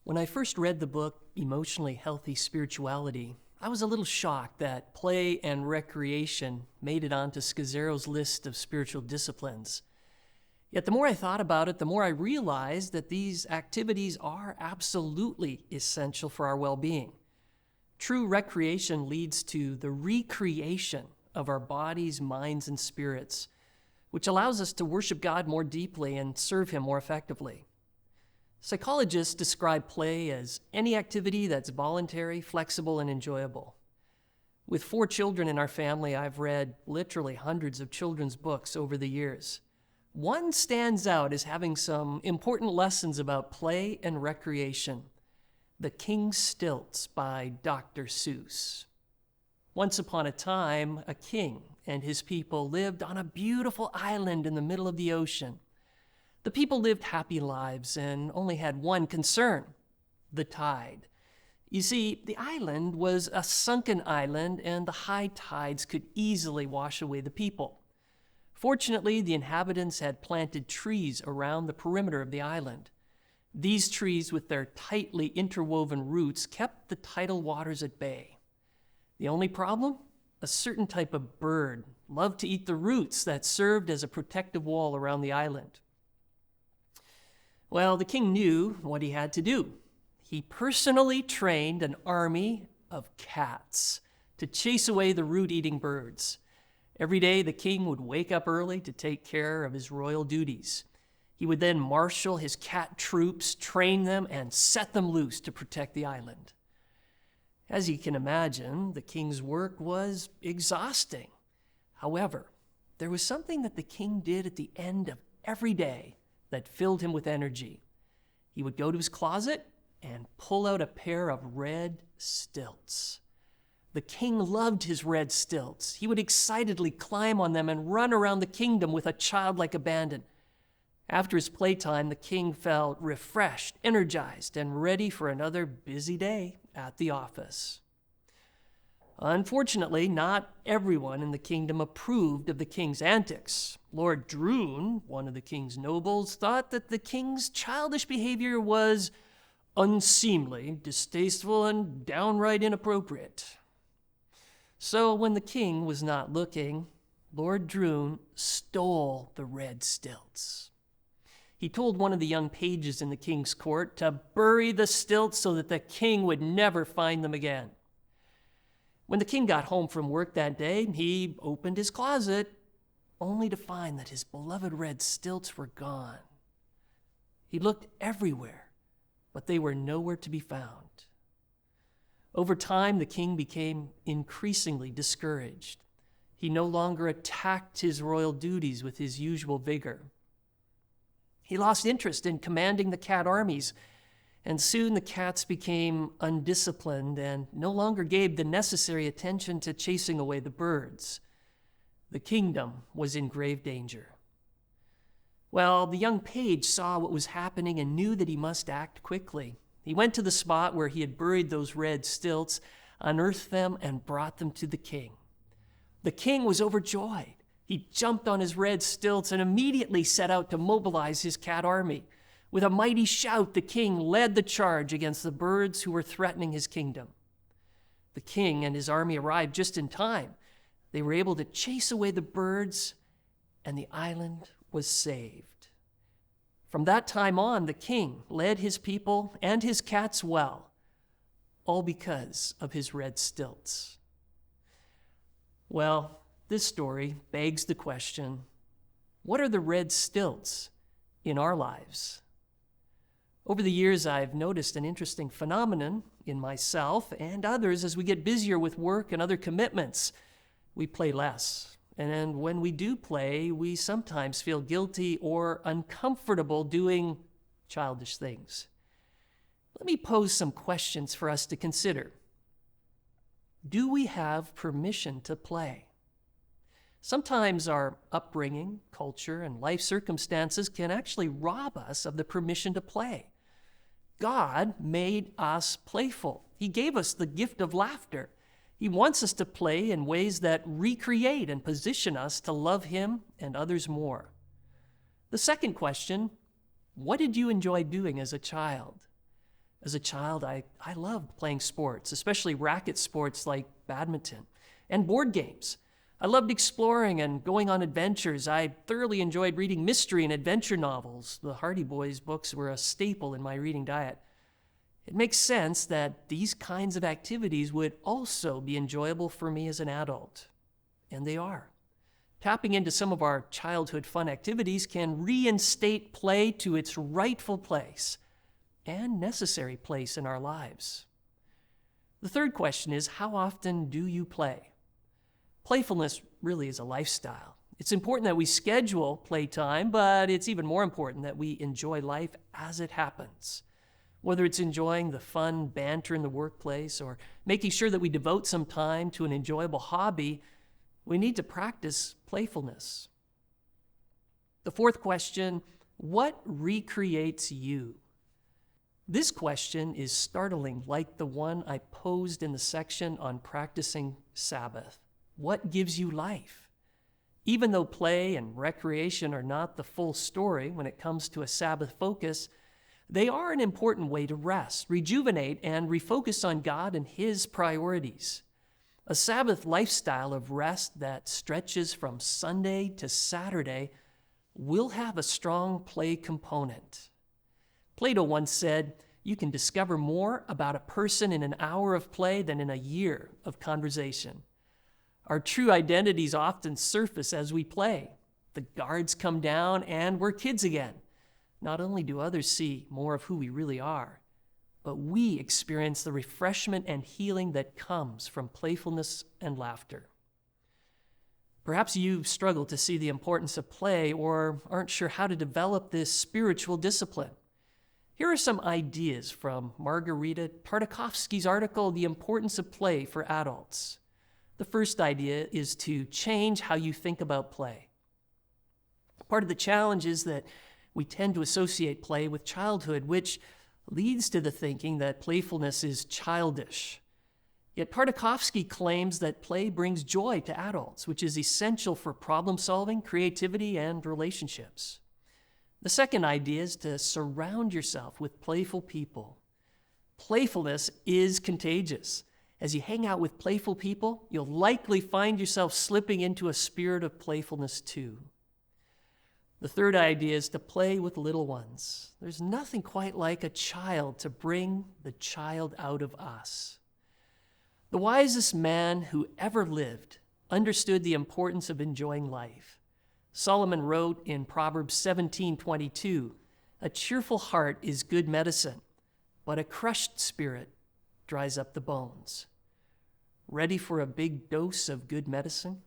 When I first read the book, Emotionally Healthy Spirituality, I was a little shocked that play and recreation made it onto Scazzero's list of spiritual disciplines. Yet the more I thought about it, the more I realized that these activities are absolutely essential for our well-being. True recreation leads to the recreation of our bodies, minds, and spirits, which allows us to worship God more deeply and serve Him more effectively. Psychologists describe play as any activity that's voluntary, flexible, and enjoyable. With 4 children in our family, I've read literally hundreds of children's books over the years. One stands out as having some important lessons about play and recreation. The King's Stilts by Dr. Seuss. Once upon a time, a king and his people lived on a beautiful island in the middle of the ocean. The people lived happy lives and only had one concern: the tide. You see, the island was a sunken island, and the high tides could easily wash away the people. Fortunately, the inhabitants had planted trees around the perimeter of the island. These trees, with their tightly interwoven roots, kept the tidal waters at bay. The only problem? A certain type of bird loved to eat the roots that served as a protective wall around the island. Well, the king knew what he had to do. He personally trained an army of cats to chase away the root-eating birds. Every day, the king would wake up early to take care of his royal duties. He would then marshal his cat troops, train them, and set them loose to protect the island. As you can imagine, the king's work was exhausting. However, there was something that the king did at the end of every day that filled him with energy. He would go to his closet and pull out a pair of red stilts. The king loved his red stilts. He would excitedly climb on them and run around the kingdom with a childlike abandon. After his playtime, the king felt refreshed, energized, and ready for another busy day at the office. Unfortunately, not everyone in the kingdom approved of the king's antics. Lord Droon, one of the king's nobles, thought that the king's childish behavior was unseemly, distasteful, and downright inappropriate. So when the king was not looking, Lord Droon stole the red stilts. He told one of the young pages in the king's court to bury the stilts so that the king would never find them again. When the king got home from work that day, he opened his closet, only to find that his beloved red stilts were gone. He looked everywhere, but they were nowhere to be found. Over time, the king became increasingly discouraged. He no longer attacked his royal duties with his usual vigor. He lost interest in commanding the cat armies, and soon the cats became undisciplined and no longer gave the necessary attention to chasing away the birds. The kingdom was in grave danger. Well, the young page saw what was happening and knew that he must act quickly. He went to the spot where he had buried those red stilts, unearthed them, and brought them to the king. The king was overjoyed. He jumped on his red stilts and immediately set out to mobilize his cat army. With a mighty shout, the king led the charge against the birds who were threatening his kingdom. The king and his army arrived just in time. They were able to chase away the birds, and the island was saved. From that time on, the king led his people and his cats well, all because of his red stilts. Well, this story begs the question, what are the red stilts in our lives? Over the years, I've noticed an interesting phenomenon in myself and others as we get busier with work and other commitments. We play less, and when we do play, we sometimes feel guilty or uncomfortable doing childish things. Let me pose some questions for us to consider. Do we have permission to play? Sometimes our upbringing, culture, and life circumstances can actually rob us of the permission to play. God made us playful. He gave us the gift of laughter. He wants us to play in ways that recreate and position us to love Him and others more. The second question, what did you enjoy doing as a child? As a child, I loved playing sports, especially racket sports like badminton and board games. I loved exploring and going on adventures. I thoroughly enjoyed reading mystery and adventure novels. The Hardy Boys books were a staple in my reading diet. It makes sense that these kinds of activities would also be enjoyable for me as an adult. And they are. Tapping into some of our childhood fun activities can reinstate play to its rightful place and necessary place in our lives. The third question is, how often do you play? Playfulness really is a lifestyle. It's important that we schedule playtime, but it's even more important that we enjoy life as it happens. Whether it's enjoying the fun banter in the workplace or making sure that we devote some time to an enjoyable hobby, we need to practice playfulness. The fourth question, what recreates you? This question is startling, like the one I posed in the section on practicing Sabbath. What gives you life? Even though play and recreation are not the full story when it comes to a Sabbath focus, they are an important way to rest, rejuvenate, and refocus on God and His priorities. A Sabbath lifestyle of rest that stretches from Sunday to Saturday will have a strong play component. Plato once said, "You can discover more about a person in an hour of play than in a year of conversation." Our true identities often surface as we play. The guards come down and we're kids again. Not only do others see more of who we really are, but we experience the refreshment and healing that comes from playfulness and laughter. Perhaps you struggle to see the importance of play or aren't sure how to develop this spiritual discipline. Here are some ideas from Margarita Tartakovsky's article, The Importance of Play for Adults. The first idea is to change how you think about play. Part of the challenge is that we tend to associate play with childhood, which leads to the thinking that playfulness is childish. Yet Tartakovsky claims that play brings joy to adults, which is essential for problem solving, creativity, and relationships. The second idea is to surround yourself with playful people. Playfulness is contagious. As you hang out with playful people, you'll likely find yourself slipping into a spirit of playfulness too. The third idea is to play with little ones. There's nothing quite like a child to bring the child out of us. The wisest man who ever lived understood the importance of enjoying life. Solomon wrote in Proverbs 17:22, "A cheerful heart is good medicine, but a crushed spirit dries up the bones." Ready for a big dose of good medicine?